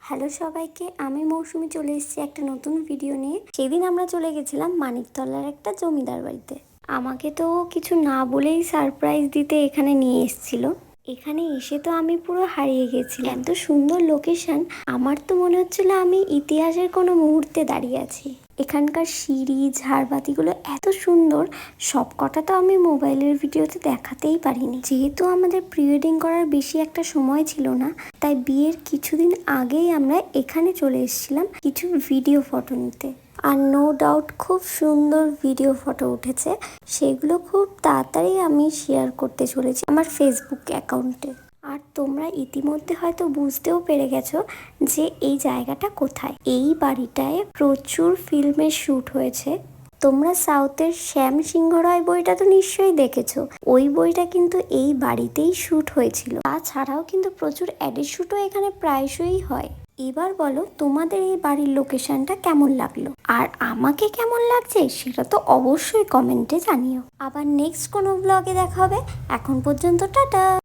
Hello সবাইকে, আমি মৌসুমি চলে এসেছি একটা নতুন ভিডিও নিয়ে। সেদিন আমরা চলে গেছিলাম মানিকতলার একটা জমিদার বাড়িতে। আমাকে তো কিছু না বলেই সারপ্রাইজ দিতে এখানে নিয়ে এসেছিল। এখানে এসে তো আমি পুরো হারিয়ে গেছিলাম। এত সুন্দর লোকেশন, আমার তো মনে হচ্ছিল আমি ইতিহাসের কোনো মুহূর্তে দাঁড়িয়ে আছি। এখানকার সিঁড়ি ঝাড়বাতিগুলো এত সুন্দর, সব কটা তো আমি মোবাইলের ভিডিওতে দেখাতেই পারিনি। যেহেতু আমাদের প্রি ওয়েডিং করার বেশি একটা সময় ছিল না, তাই বিয়ের কিছুদিন আগেই আমরা এখানে চলে এসেছিলাম কিছু ভিডিও ফটো নিতে। আর নো ডাউট খুব সুন্দর ভিডিও ফটো উঠেছে, সেগুলো খুব তাড়াতাড়ি আমি শেয়ার করতে চলেছি আমার ফেসবুক অ্যাকাউন্টে। আর তোমরা ইতিমধ্যে হয়তো বুঝতেও পেরে গেছো যে এই জায়গাটা কোথায়। এই বাড়িটায় প্রচুর ফিল্মের শ্যুট হয়েছে। তোমরা সাউথের শ্যাম সিংহ রায় বইটা তো নিশ্চয়ই দেখেছো, ওই বইটা কিন্তু এই বাড়িতেই শ্যুট হয়েছিল। তাছাড়াও কিন্তু প্রচুর অ্যাডের শ্যুটও এখানে প্রায়শই হয়। এবার বলো তোমাদের এই বাড়ির লোকেশনটা কেমন লাগলো, আর আমাকে কেমন লাগছে সেটা তো অবশ্যই কমেন্টে জানিও। আবার নেক্সট কোনো ব্লগে দেখা হবে। এখন পর্যন্ত টাটা।